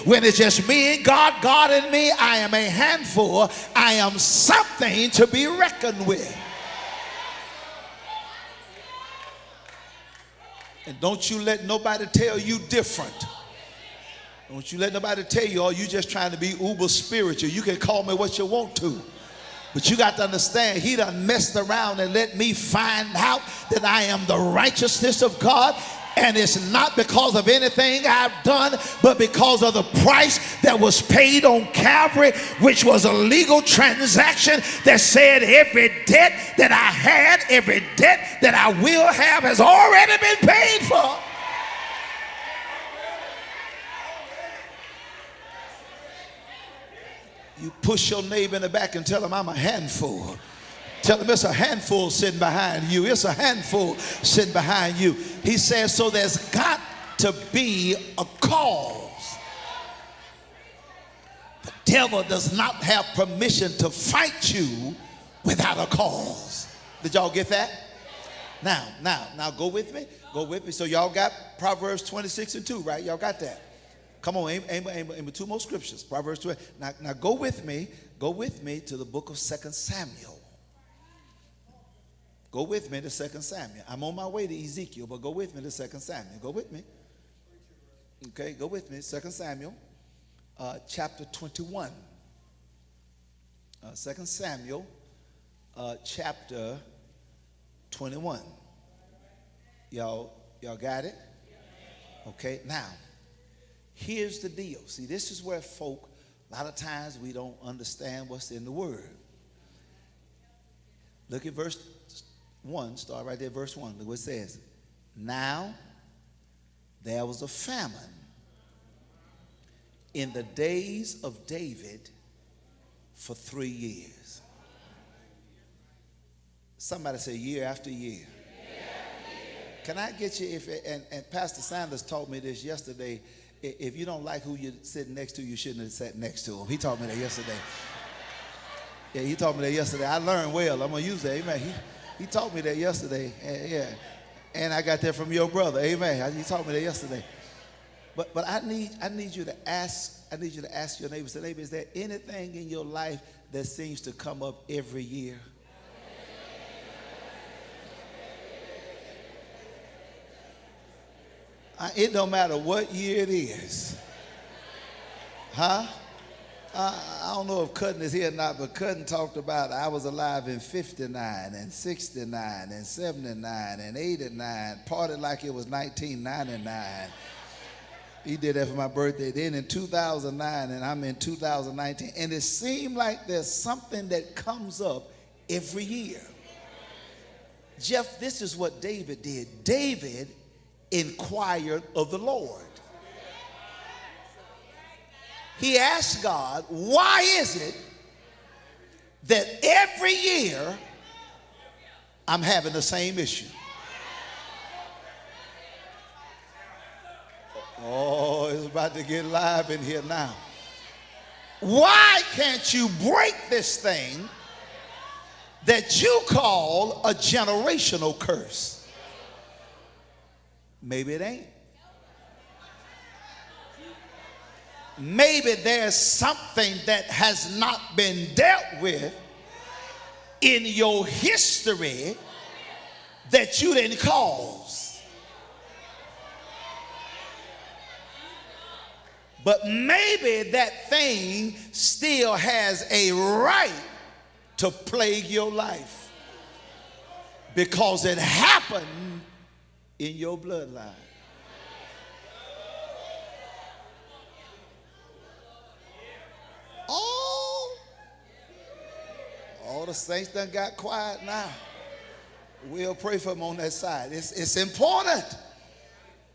When it's just me and God, God and me, I am a handful. I am something to be reckoned with. And don't you let nobody tell you different. Don't you let nobody tell you, oh, you just trying to be uber spiritual. You can call me what you want to. But you got to understand, he done messed around and let me find out that I am the righteousness of God. And it's not because of anything I've done, but because of the price that was paid on Calvary, which was a legal transaction that said every debt that I had, every debt that I will have has already been paid for. You push your neighbor in the back and tell him, I'm a handful. Tell him it's a handful sitting behind you. It's a handful sitting behind you. He says, so there's got to be a cause. The devil does not have permission to fight you without a cause. Did y'all get that? Now go with me. Go with me. So y'all got Proverbs 26 and 2, right? Y'all got that? Come on, aim two more scriptures. Proverbs 20. Now go with me to the book of 2 Samuel. Go with me to 2 Samuel. I'm on my way to Ezekiel, but go with me to 2 Samuel. Go with me. Okay, go with me. 2 Samuel, chapter 21. 2 Samuel, chapter 21. Y'all got it? Okay, now, here's the deal. See, this is where folk, a lot of times we don't understand what's in the word. Look at verse 1, start right there, verse 1. Look what it says. Now there was a famine in the days of David for 3 years. Somebody say year after year. Can I get you, and Pastor Sanders told me this yesterday, if you don't like who you're sitting next to, you shouldn't have sat next to him. He told me that yesterday. Yeah, he told me that yesterday. I learned well. I'm going to use that. Amen. He taught me that yesterday. Yeah. And I got that from your brother. Amen. He taught me that yesterday. But I need you to ask your neighbor, say, neighbor, is there anything in your life that seems to come up every year? It don't matter what year it is. Huh? I don't know if Cutting is here or not, but Cutting talked about I was alive in 59 and 69 and 79 and 89, partied like it was 1999. He did that for my birthday. Then in 2009, and I'm in 2019. And it seemed like there's something that comes up every year. Jeff, this is what David did. David inquired of the Lord. He asked God, why is it that every year I'm having the same issue? Oh, it's about to get live in here now. Why can't you break this thing that you call a generational curse? Maybe it ain't. Maybe there's something that has not been dealt with in your history that you didn't cause. But maybe that thing still has a right to plague your life because it happened in your bloodline. All the saints done got quiet now. We'll pray for them on that side. It's important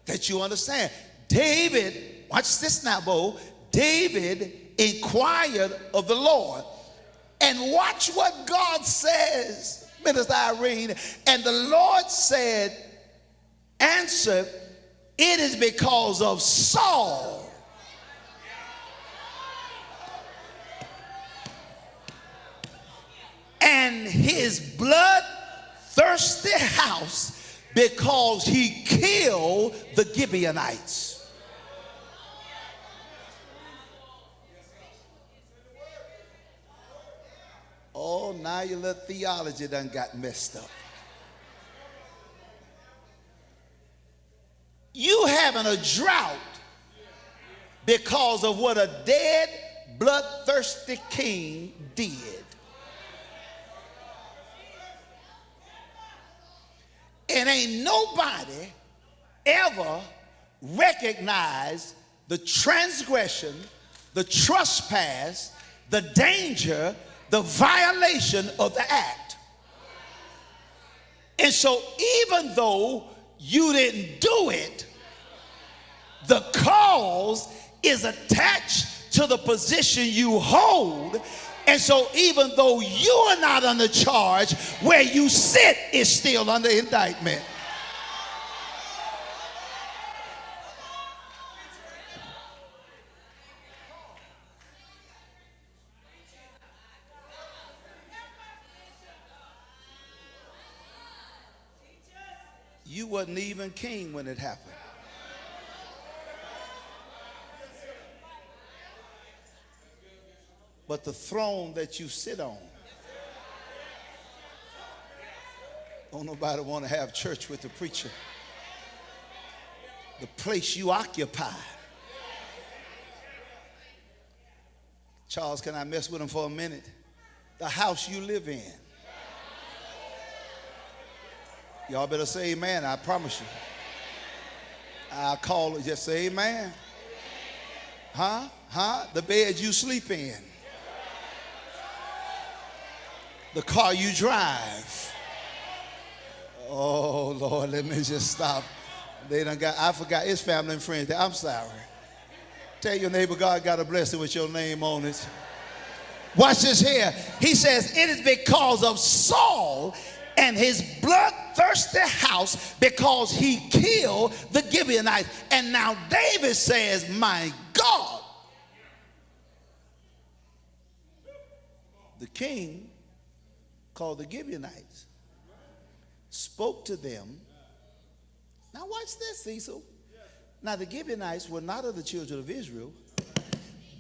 that you understand. David, watch this now, Bo. David inquired of the Lord. And watch what God says, Minister Irene. And the Lord said, answer, it is because of Saul. And his bloodthirsty house, because he killed the Gibeonites. now your little theology done got messed up. You having a drought because of what a dead, bloodthirsty king did. And ain't nobody ever recognized the transgression, the trespass, the danger, the violation of the act. And so even though you didn't do it, the cause is attached to the position you hold. And so even though you are not under charge, where you sit is still under indictment. You wasn't even king when it happened. But the throne that you sit on, don't nobody want to have church with the preacher. The place you occupy. Charles, can I mess with him for a minute? The house you live in. Y'all better say amen, I promise you. I'll call it, just say amen. The bed you sleep in. The car you drive. Oh, Lord, let me just stop. I forgot his family and friends. I'm sorry. Tell your neighbor God got a blessing with your name on it. Watch this here. He says, it is because of Saul and his bloodthirsty house, because he killed the Gibeonites. And now David says, my God. The king called the Gibeonites, spoke to them. Now watch this, Cecil. Now the Gibeonites were not of the children of Israel,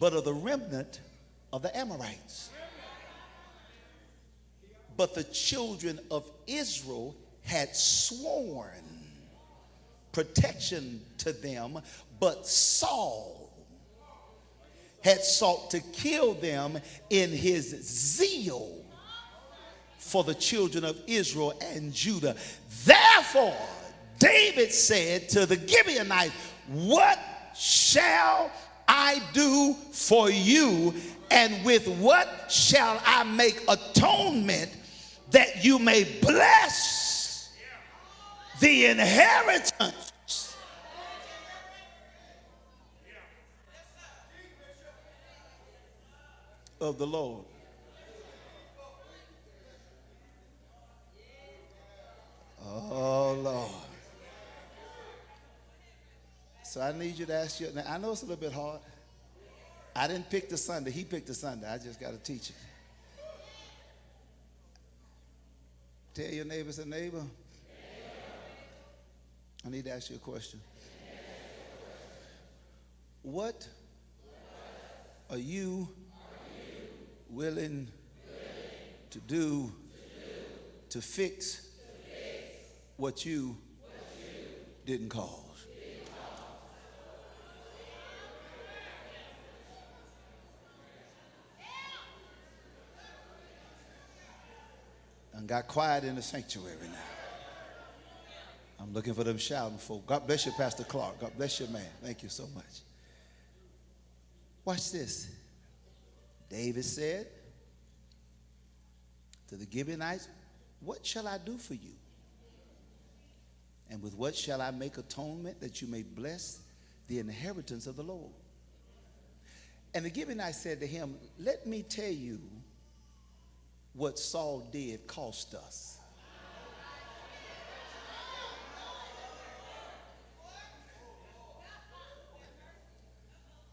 but of the remnant of the Amorites. But the children of Israel had sworn protection to them, but Saul had sought to kill them in his zeal for the children of Israel and Judah. Therefore, David said to the Gibeonites, what shall I do for you, and with what shall I make atonement that you may bless the inheritance of the Lord? Oh, Lord. So I need you to ask you. Now, I know it's a little bit hard. I didn't pick the Sunday. He picked the Sunday. I just got to teach it. Tell your neighbor, say, neighbor, I need to ask you a question. What are you willing to do to fix what you didn't cause? And got quiet in the sanctuary now. I'm looking for them shouting folk. God bless you, Pastor Clark. God bless you, man. Thank you so much. Watch this. David said to the Gibeonites, what shall I do for you? And with what shall I make atonement that you may bless the inheritance of the Lord? And the Gibeonites said to him, let me tell you what Saul did cost us.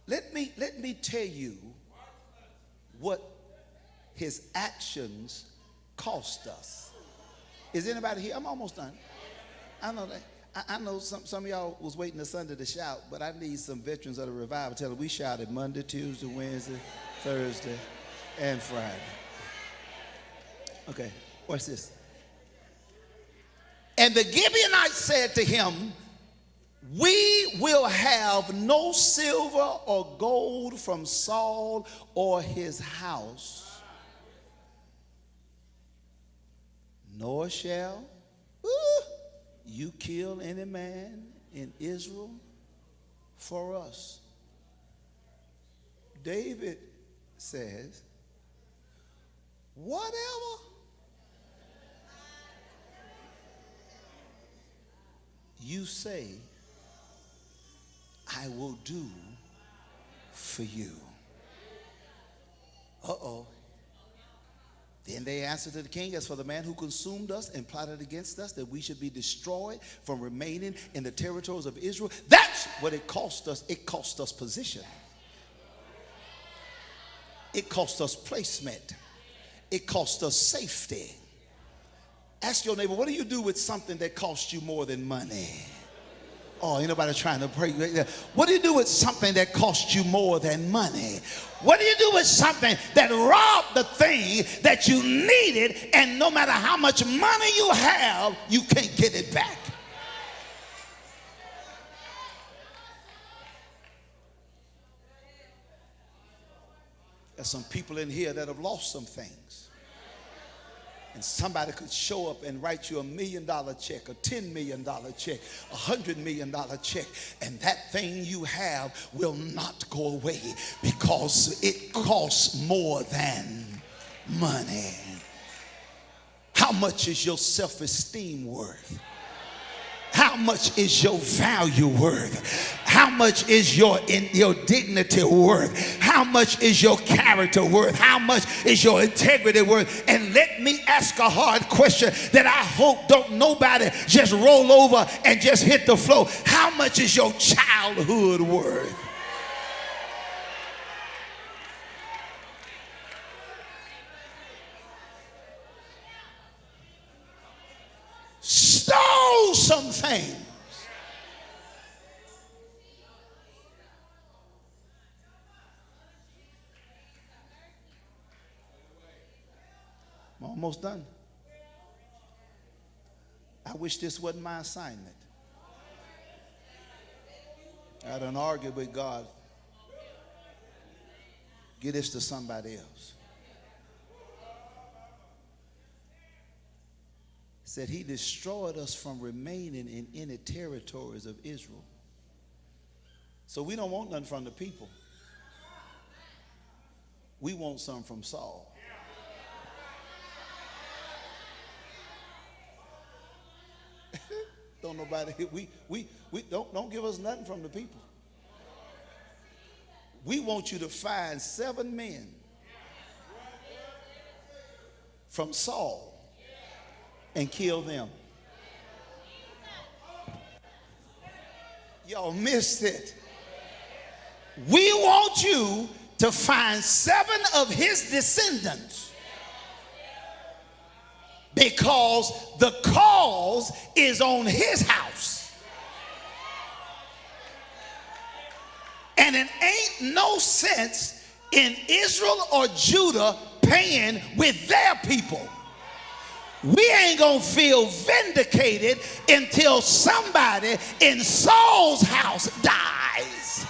Let me tell you what his actions cost us. Is anybody here? I'm almost done. I know that. I know some of y'all was waiting this Sunday to shout, but I need some veterans of the revival. Tell them we shouted Monday, Tuesday, Wednesday, Thursday, and Friday. Okay, watch this. And the Gibeonites said to him, we will have no silver or gold from Saul or his house, nor shall you kill any man in Israel for us. David says, whatever you say, I will do for you. Uh-oh. Then they answered to the king, as for the man who consumed us and plotted against us, that we should be destroyed from remaining in the territories of Israel. That's what it cost us. It cost us position. It cost us placement. It cost us safety. Ask your neighbor, what do you do with something that costs you more than money? Oh, ain't nobody trying to pray. What do you do with something that costs you more than money? What do you do with something that robbed the thing that you needed, and no matter how much money you have, you can't get it back? There's some people in here that have lost some things. And somebody could show up and write you $1 million check, a $10 million check, a $100 million check, and that thing you have will not go away because it costs more than money. How much is your self-esteem worth? How much is your value worth? How much is your dignity worth? How much is your character worth? How much is your integrity worth? And let me ask a hard question that I hope don't nobody just roll over and just hit the floor. How much is your childhood worth? Stole some things. I'm almost done. I wish this wasn't my assignment. I done argued with God. Get this to somebody else. Said he destroyed us from remaining in any territories of Israel. So we don't want nothing from the people. We want some from Saul. Don't nobody, we don't give us nothing from the people. We want you to find 7 men from Saul and kill them. Y'all missed it. We want you to find 7 of his descendants, because the cause is on his house. And it ain't no sense in Israel or Judah paying with their people. We ain't gonna feel vindicated until somebody in Saul's house dies.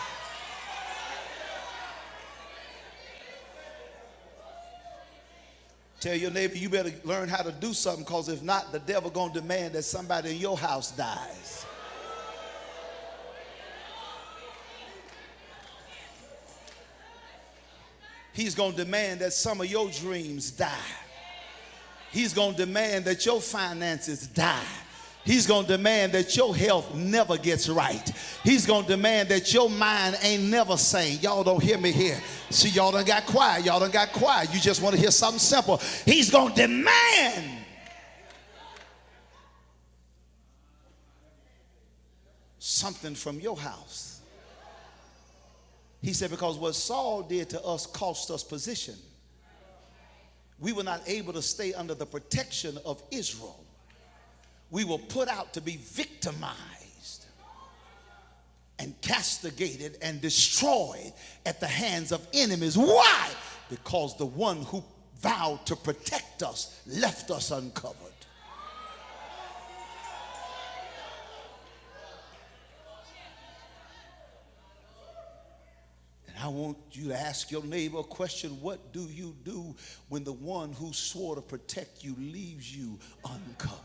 Tell your neighbor, you better learn how to do something, because if not, the devil gonna demand that somebody in your house dies. He's gonna demand that some of your dreams die. He's going to demand that your finances die. He's going to demand that your health never gets right. He's going to demand that your mind ain't never sane. Y'all don't hear me here. See, y'all done got quiet. Y'all done got quiet. You just want to hear something simple. He's going to demand something from your house. He said, because what Saul did to us cost us position. We were not able to stay under the protection of Israel. We were put out to be victimized and castigated and destroyed at the hands of enemies. Why? Because the one who vowed to protect us, left us uncovered. And I want you to ask your neighbor a question. What do you do when the one who swore to protect you leaves you uncovered?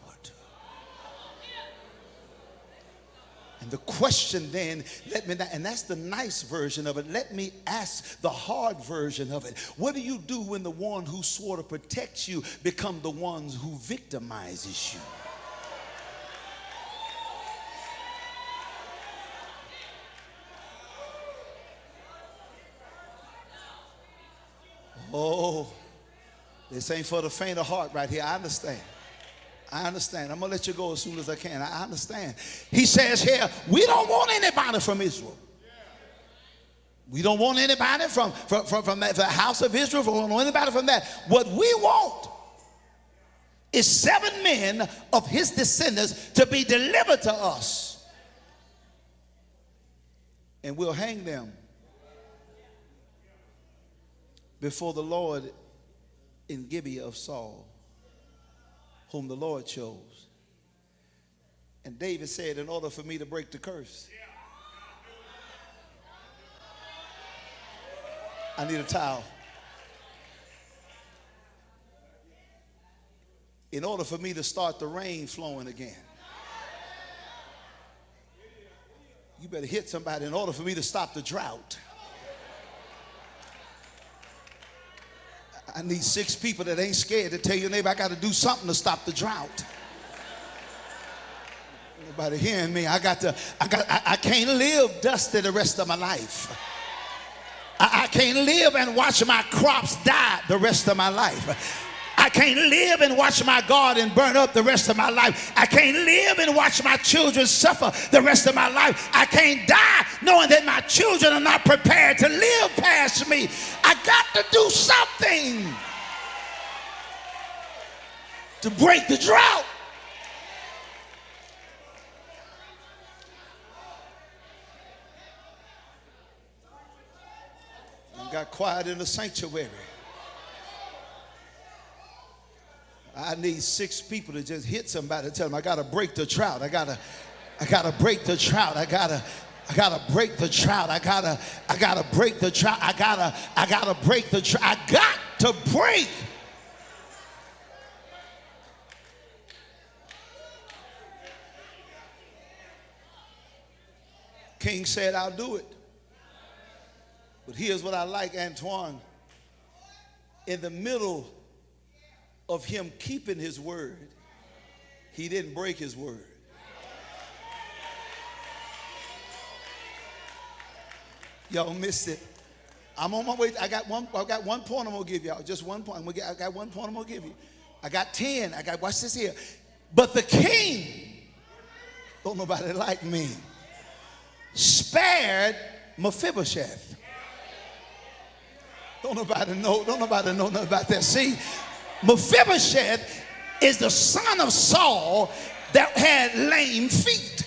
And the question then, and that's the nice version of it. Let me ask the hard version of it. What do you do when the one who swore to protect you become the ones who victimizes you? Oh, this ain't for the faint of heart right here. I understand. I understand. I'm going to let you go as soon as I can. I understand. He says here, we don't want anybody from Israel. We don't want anybody from the house of Israel. We don't want anybody from that. What we want is 7 men of his descendants to be delivered to us. And we'll hang them before the Lord in Gibeah of Saul, whom the Lord chose. And David said, in order for me to break the curse, I need a towel. In order for me to start the rain flowing again, you better hit somebody. In order for me to stop the drought, I need 6 people that ain't scared to tell your neighbor, I got to do something to stop the drought. Nobody hearing me. I can't live dusty the rest of my life. I can't live and watch my crops die the rest of my life. I can't live and watch my garden burn up the rest of my life. I can't live and watch my children suffer the rest of my life. I can't die knowing that my children are not prepared to live past me. I got to do something to break the drought. I got quiet in the sanctuary. I need 6 people to just hit somebody and tell them, I got to break the drought. I got to break the drought. I got to break the drought. I got to break the drought. I got to break the drought. I got to break. King said, I'll do it. But here's what I like, Antoine. In the middle of him keeping his word, he didn't break his word. Y'all missed it. I'm on my way. I got one point I'm gonna give y'all. Just 1 point. I got 1 point I'm gonna give you. I got 10. Watch this here. But the king, don't nobody like me, spared Mephibosheth. Don't nobody know nothing about that. See, Mephibosheth is the son of Saul that had lame feet.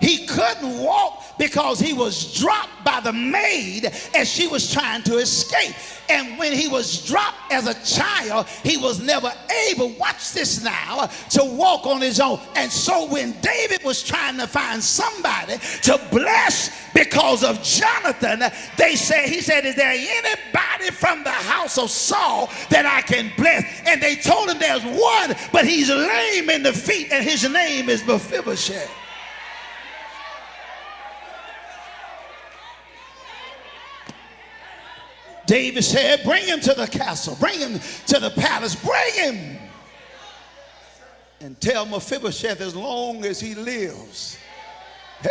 He couldn't walk because he was dropped by the maid as she was trying to escape. And when he was dropped as a child, he was never able, watch this now, to walk on his own. And so when David was trying to find somebody to bless because of Jonathan, he said, is there anybody from the house of Saul that I can bless? And they told him there's one, but he's lame in the feet, and his name is Mephibosheth. David said, bring him to the castle, bring him to the palace, bring him. And tell Mephibosheth, as long as he lives, hey,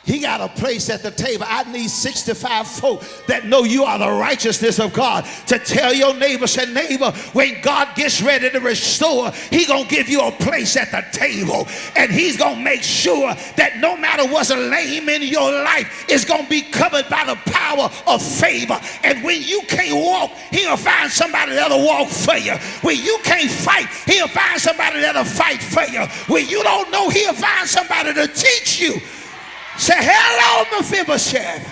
he got a place at the table. I need 65 folk that know you are the righteousness of God to tell your neighbor, say, neighbor, when God gets ready to restore, he gonna give you a place at the table. And he's gonna make sure that no matter what's lame in your life, it's gonna be covered by the power of favor. And when you can't walk, he'll find somebody that'll walk for you. When you can't fight, he'll find somebody that'll fight for you. When you don't know, he'll find somebody to teach you. Say, hello, Mephibosheth.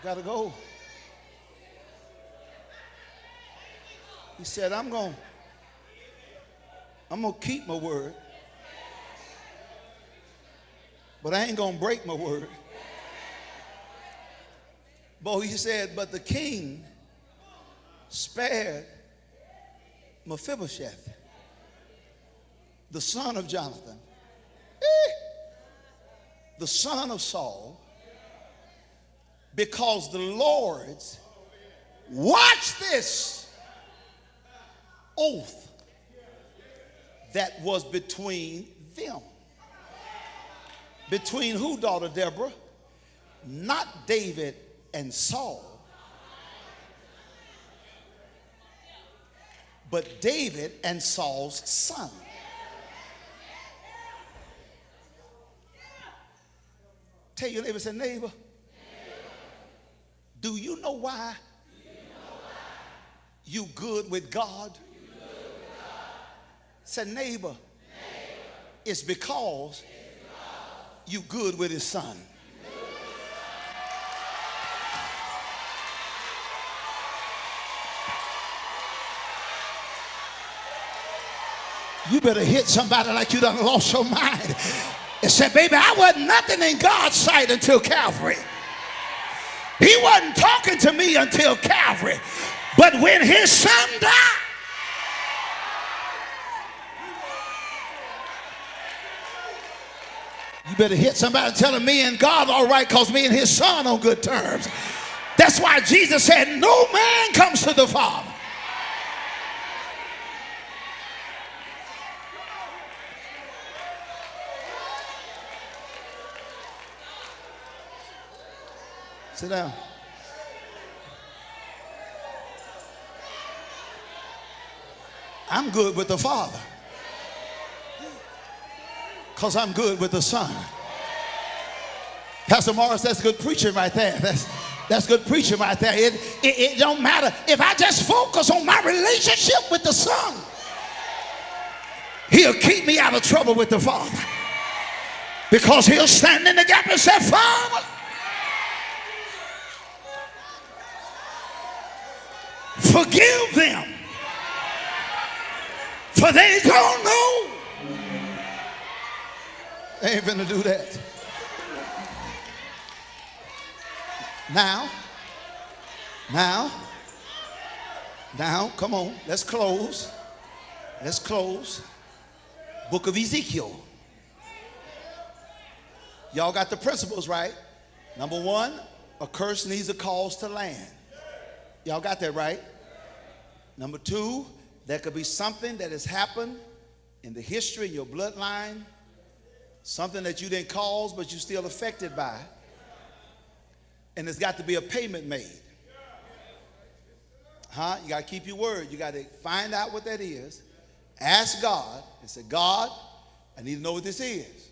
Gotta go. He said, I'm gonna keep my word, but I ain't gonna break my word. But he said, but the king spared Mephibosheth, the son of Jonathan, the son of Saul, because the Lord's, watch this, oath that was between them. Between who, daughter Deborah? Not David and Saul, but David and Saul's son. Tell your neighbor, say, neighbor, do you know why you good with God? Say, neighbor, it's because you good with his son. You better hit somebody like you done lost your mind and say, baby, I wasn't nothing in God's sight until Calvary. He wasn't talking to me until Calvary. But when his son died, you better hit somebody and tell him me and God all right, because me and his son on good terms. That's why Jesus said, no man comes to the Father. Sit down. I'm good with the Father because I'm good with the Son. Pastor Morris, that's good preaching right there. That's good preaching right there. It don't matter if I just focus on my relationship with the Son. He'll keep me out of trouble with the Father, because he'll stand in the gap and say, Father, forgive them, for they don't know. They ain't finna do that. Now, come on, let's close. Let's close. Book of Ezekiel. Y'all got the principles, right? Number one, a curse needs a cause to land. Y'all got that right? Number two, there could be something that has happened in the history, in your bloodline, something that you didn't cause, but you're still affected by. And there's got to be a payment made. You got to keep your word. You got to find out what that is. Ask God and say, God, I need to know what this is.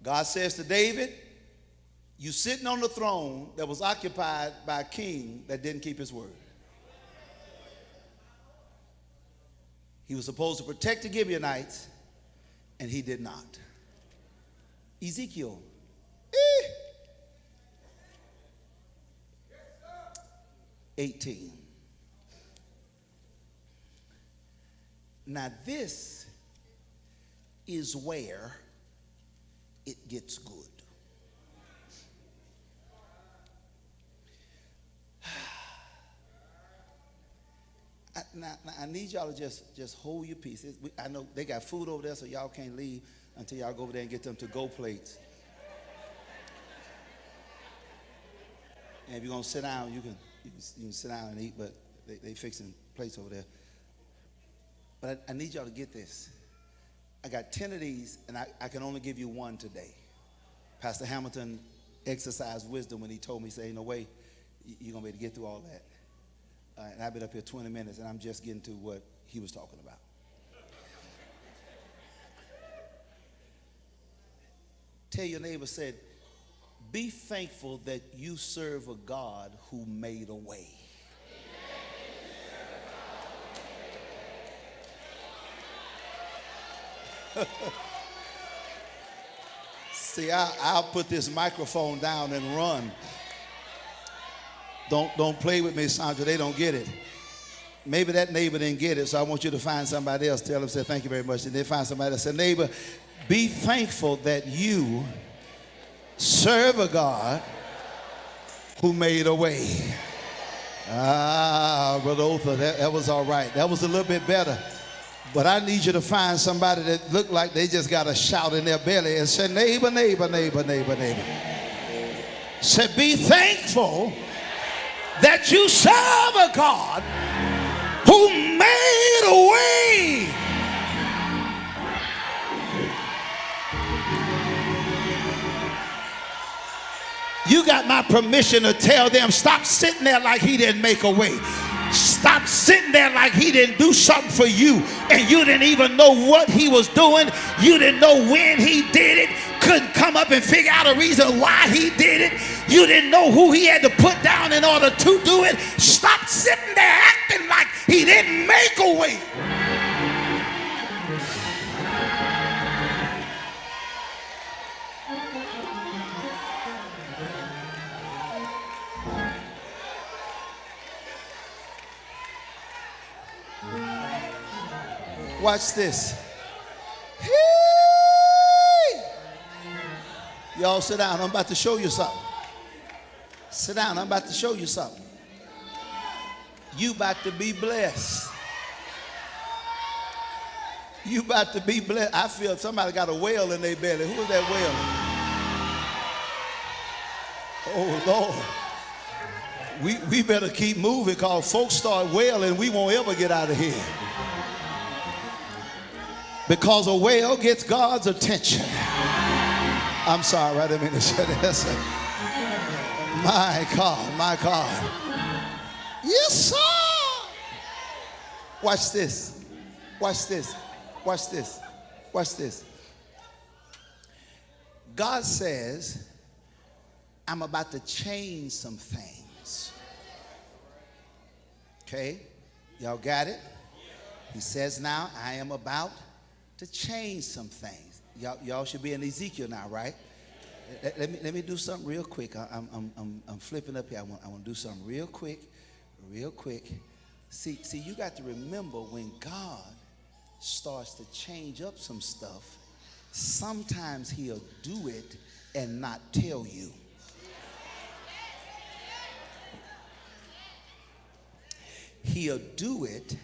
God says to David, you sitting on the throne that was occupied by a king that didn't keep his word. He was supposed to protect the Gibeonites, and he did not. Ezekiel. 18. Now this is where it gets good. Now, I need y'all to just hold your peace. I know they got food over there, so y'all can't leave until y'all go over there and get them to-go plates. And if you're going to sit down, you can sit down and eat, but they fixing plates over there. But I need y'all to get this. I got 10 of these, and I can only give you one today. Pastor Hamilton exercised wisdom when he told me, he said, ain't no way you're going to be able to get through all that. And I've been up here 20 minutes, and I'm just getting to what he was talking about. Tell your neighbor, said, be thankful that you serve a God who made a way. See, I'll put this microphone down and run. Don't play with me, Sandra. They don't get it. Maybe that neighbor didn't get it, so I want you to find somebody else. Tell them, say, thank you very much. And then find somebody else. Say, neighbor, be thankful that you serve a God who made a way. Ah, Brother Otha, that was all right. That was a little bit better. But I need you to find somebody that look like they just got a shout in their belly and say, neighbor, neighbor, neighbor, neighbor, neighbor. Say, be thankful that you serve a God who made a way. You got my permission to tell them, stop sitting there like he didn't make a way. Stop sitting there like he didn't do something for you and you didn't even know what he was doing. You didn't know when he did it. Couldn't come up and figure out a reason why he did it. You didn't know who he had to put down in order to do it. Stop sitting there acting like he didn't make a way. Watch this. Hey! Y'all sit down. I'm about to show you something. Sit down. I'm about to show you something. You about to be blessed. You about to be blessed. I feel somebody got a whale in their belly. Who is that whale? Oh, Lord. We better keep moving because folks start wailing. We won't ever get out of here. Because a whale gets God's attention. I'm sorry, I didn't mean to say that. My God, my God. Yes, sir. Watch this. Watch this. Watch this. Watch this. God says, I'm about to change some things. Okay? Y'all got it? He says now, I am about to change some things. Y'all should be in Ezekiel now, right? Let me do something real quick. I'm flipping up here. I want to do something real quick. See, you got to remember when God starts to change up some stuff, sometimes he'll do it and not tell you. He'll do it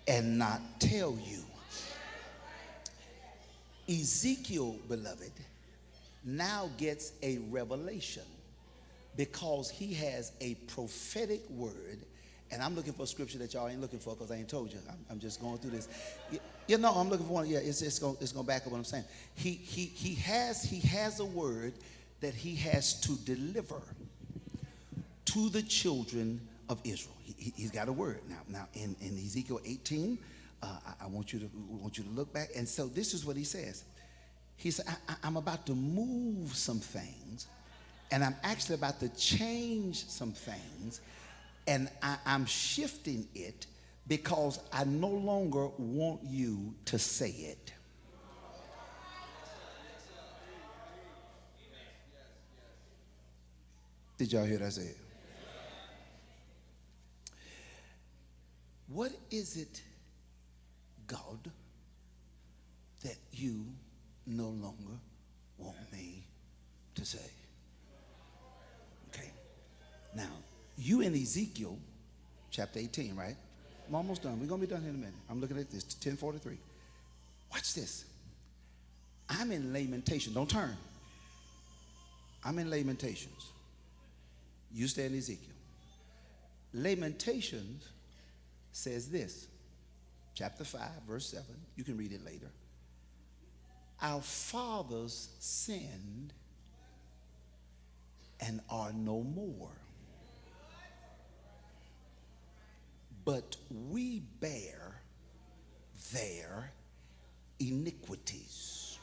and not tell you. Ezekiel, beloved, now gets a revelation because he has a prophetic word. And I'm looking for a scripture that y'all ain't looking for because I ain't told you. I'm just going through this. You know, I'm looking for one. Yeah, it's going to back up what I'm saying. He has a word that he has to deliver to the children of Israel. He's got a word now in Ezekiel 18. I want you to look back. And so this is what he says. He said, I'm about to move some things, and I'm actually about to change some things, and I'm shifting it because I no longer want you to say it. Did y'all hear that say it? What is it, God, that you no longer want me to say? Okay. Now, you in Ezekiel chapter 18, right? I'm almost done. We're going to be done in a minute. I'm looking at this, 10:43. Watch this. I'm in Lamentations. Don't turn. I'm in Lamentations. You stay in Ezekiel. Lamentations says this. Chapter 5, verse 7. You can read it later. Our fathers sinned and are no more, but we bear their iniquities.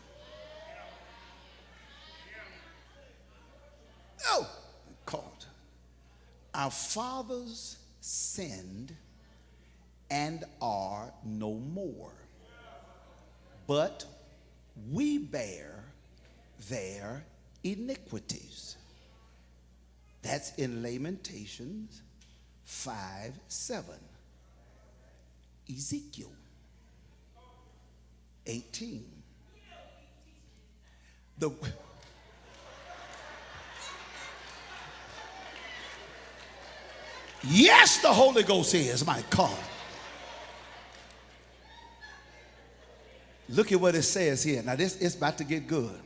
Oh, caught. Our fathers sinned and are no more, but we bear their iniquities. That's in Lamentations 5:7. Ezekiel 18. Yes, the Holy Ghost is, my God. Look at what it says here. Now, this is about to get good.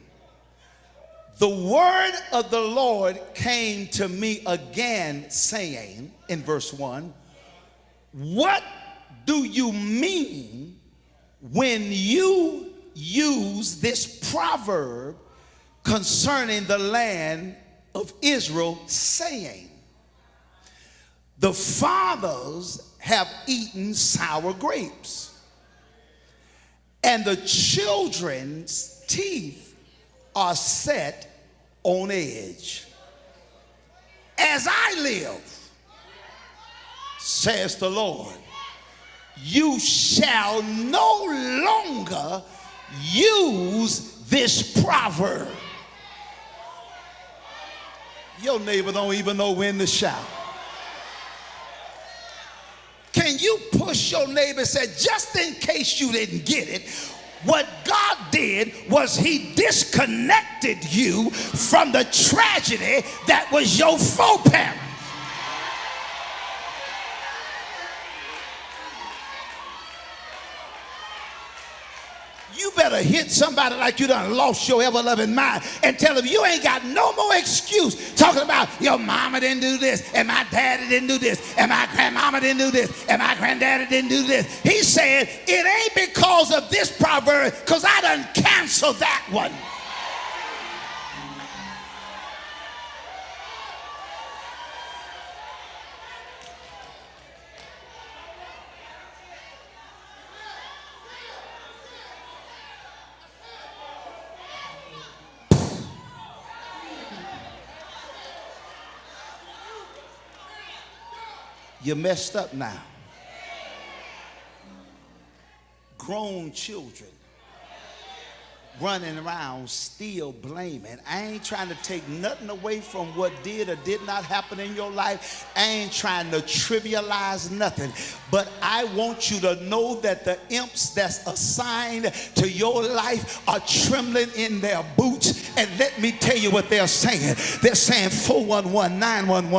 The word of the Lord came to me again, saying, in verse 1, what do you mean when you use this proverb concerning the land of Israel, saying, the fathers have eaten sour grapes, and the children's teeth are set on edge? As I live, says the Lord, you shall no longer use this proverb. Your neighbor don't even know when to shout. Can you push your neighbor and say, just in case you didn't get it, what God did was he disconnected you from the tragedy that was your foreparent. You better hit somebody like you done lost your ever-loving mind and tell them you ain't got no more excuse talking about your mama didn't do this and my daddy didn't do this and my grandmama didn't do this and my granddaddy didn't do this. He said it ain't because of this proverb, because I done canceled that one. You messed up now. Grown children running around still blaming. I ain't trying to take nothing away from what did or did not happen in your life. I ain't trying to trivialize nothing. But I want you to know that the imps that's assigned to your life are trembling in their boots. And let me tell you what they're saying. They're saying 411-911,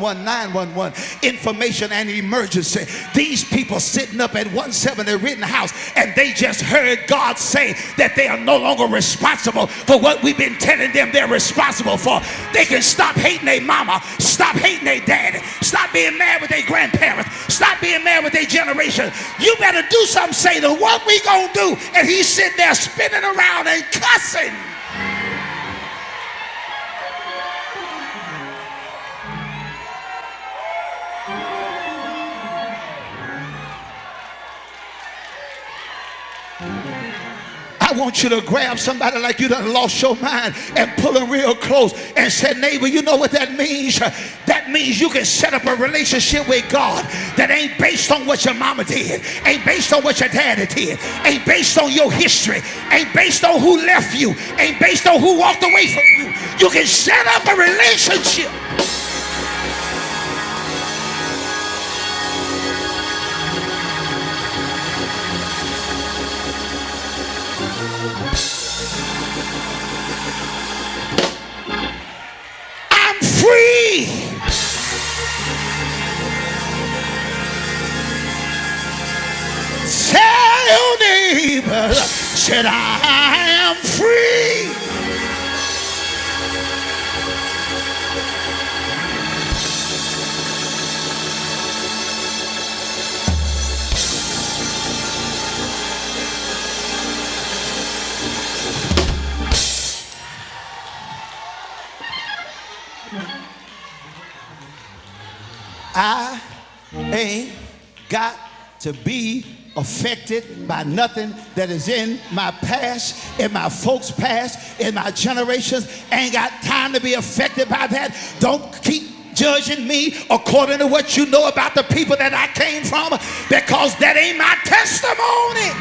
411-911, information and emergency. These people sitting up at 170 Rittenhouse, and they just heard God say that they are no longer responsible for what we've been telling them they're responsible for. They can stop hating their mama, stop hating their daddy, stop being mad with their grandparents, stop being mad with their generation. You better do something, Satan. What we gonna do? And he's sitting there spinning around and cussing. I want you to grab somebody like you done lost your mind and pull them real close and say, neighbor, you know what that means? That means you can set up a relationship with God that ain't based on what your mama did, ain't based on what your daddy did, ain't based on your history, ain't based on who left you, ain't based on who walked away from you. You can set up a relationship. Free. Tell your neighbor, said I am free. I ain't got to be affected by nothing that is in my past, in my folks' past, in my generations. Ain't got time to be affected by that. Don't keep judging me according to what you know about the people that I came from, because that ain't my testimony.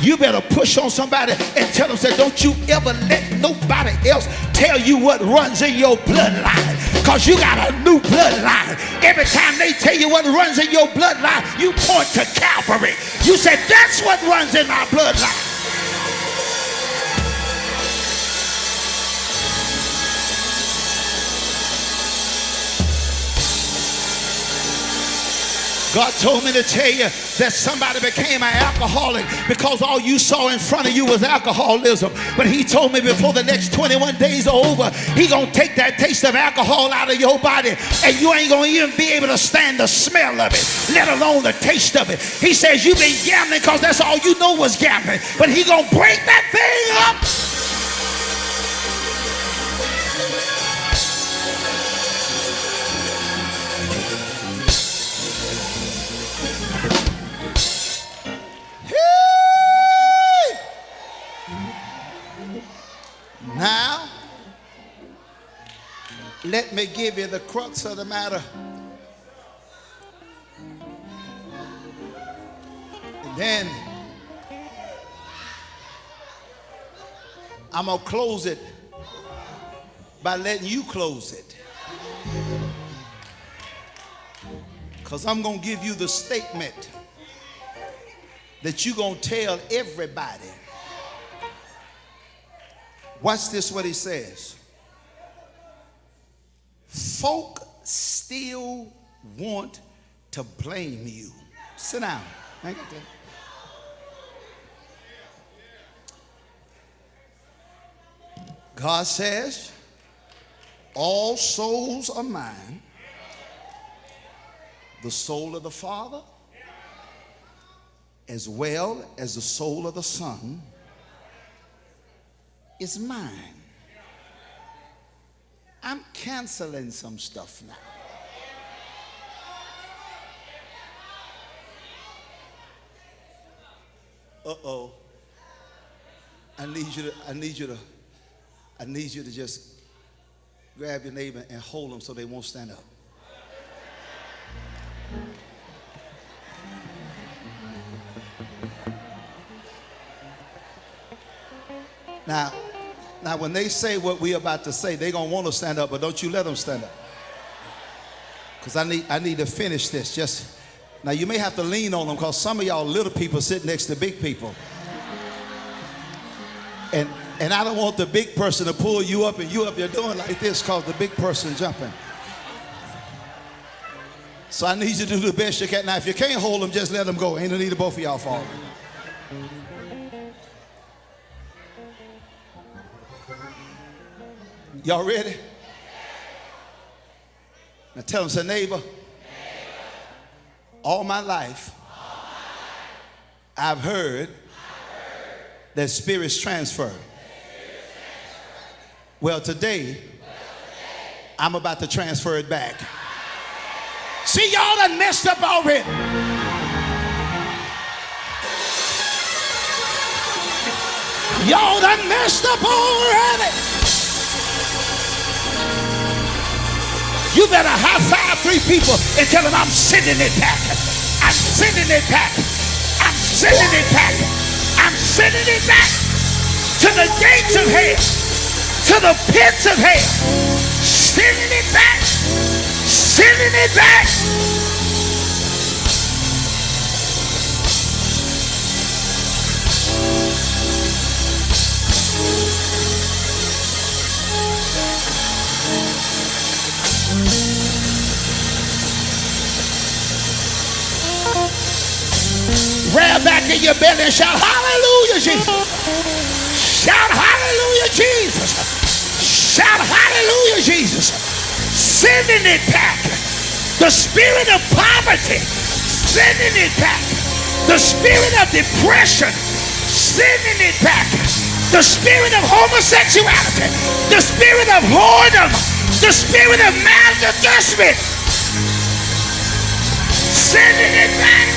You better push on somebody and tell them, say, don't you ever let nobody else tell you what runs in your bloodline. Because you got a new bloodline. Every time they tell you what runs in your bloodline, you point to Calvary. You say, that's what runs in my bloodline. God told me to tell you that somebody became an alcoholic because all you saw in front of you was alcoholism. But he told me before the next 21 days are over, he gonna take that taste of alcohol out of your body, and you ain't gonna even be able to stand the smell of it, let alone the taste of it. He says you've been gambling because that's all you know was gambling, but he gonna break that thing up. Now, let me give you the crux of the matter. And then I'm going to close it by letting you close it. Because I'm going to give you the statement that you're going to tell everybody. Watch this, what he says. Folk still want to blame you. Sit down. I got that. God says, all souls are mine. The soul of the Father, as well as the soul of the Son, is mine. I'm canceling some stuff now. Uh-oh. I need you to just grab your neighbor and hold them so they won't stand up. Now, when they say what we're about to say, they're going to want to stand up, but don't you let them stand up. Because I need to finish this. Now, you may have to lean on them because some of y'all little people sit next to big people. And I don't want the big person to pull you up and you up there doing like this because the big person jumping. So I need you to do the best you can. Now, if you can't hold them, just let them go. Ain't no need of both of y'all falling. Y'all ready? Now tell them, say, neighbor, all my life, I've heard that spirits transfer. Well, today, I'm about to transfer it back. See, y'all done messed up already. Y'all done messed up already. You better high five 3 people and tell them, I'm sending it back. I'm sending it back. I'm sending it back. I'm sending it back to the gates of hell, to the pits of hell. Sending it back. Sending it back. Grab back in your belly and shout, hallelujah, Jesus. Shout, hallelujah, Jesus. Shout, hallelujah, Jesus. Sending it back. The spirit of poverty, sending it back. The spirit of depression, sending it back. The spirit of homosexuality, the spirit of whoredom, the spirit of maladjustment, sending it back.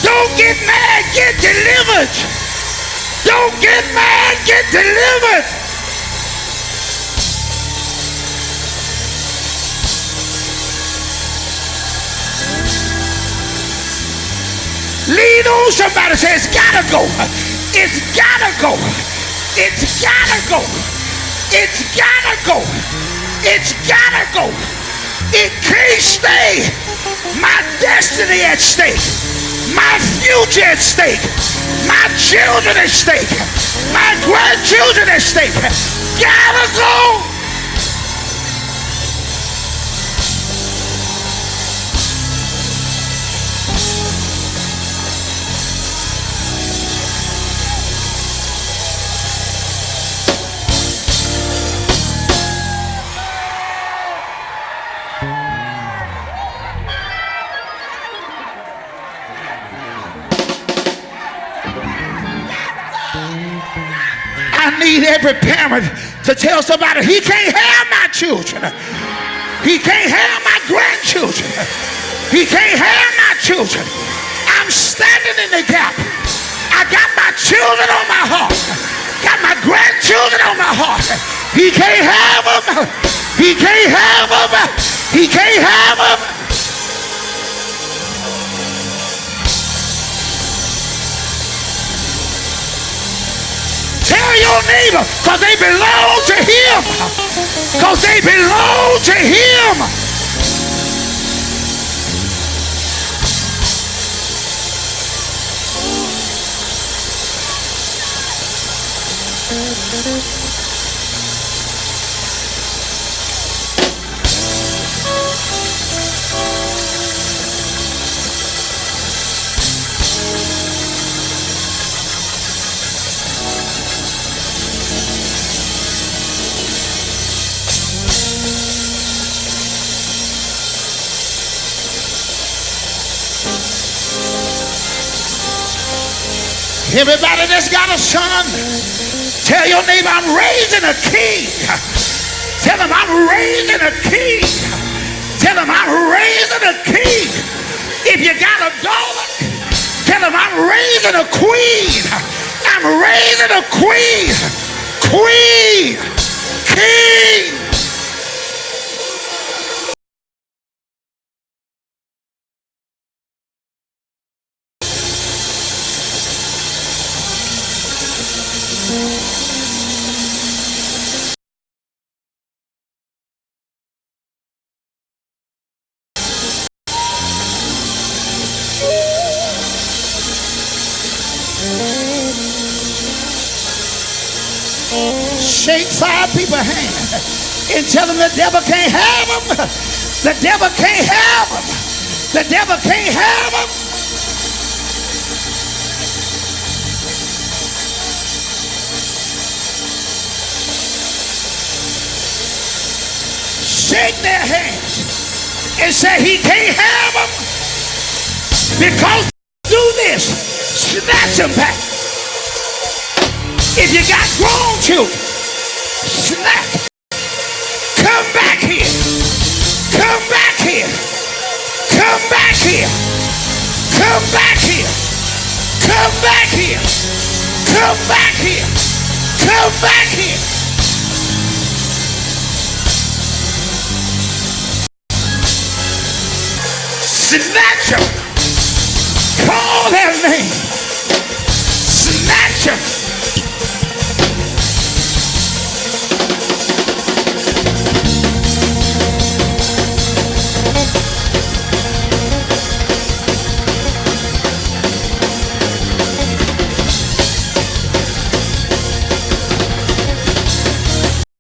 Don't get mad, get delivered. Don't get mad, get delivered. Lean on somebody. Say, it's gotta go. It's gotta go. It's gotta go. It's gotta go. It's gotta go. It can't stay. My destiny at stake. My future at stake. My children at stake. My grandchildren at stake. Gotta go. I need every parent to tell somebody, he can't have my children. He can't have my grandchildren. He can't have my children. I'm standing in the gap. I got my children on my heart. Got my grandchildren on my heart. He can't have them. He can't have them. He can't have them. Tell your neighbor, because they belong to him. Because they belong to him. Everybody that's got a son, tell your neighbor, I'm raising a king. Tell him I'm raising a king. Tell him I'm raising a king. If you got a daughter, tell him I'm raising a queen. I'm raising a queen. Queen. King. Shake 5 people's hands and tell them the devil can't have them. The devil can't have them. The devil can't have them. Shake their hands and say he can't have them because do this, snatch them back. If you got grown children, snap. Come back here. Come back here. Come back here. Come back here. Come back here. Come back here. Come back here. Snatch them. Call their name.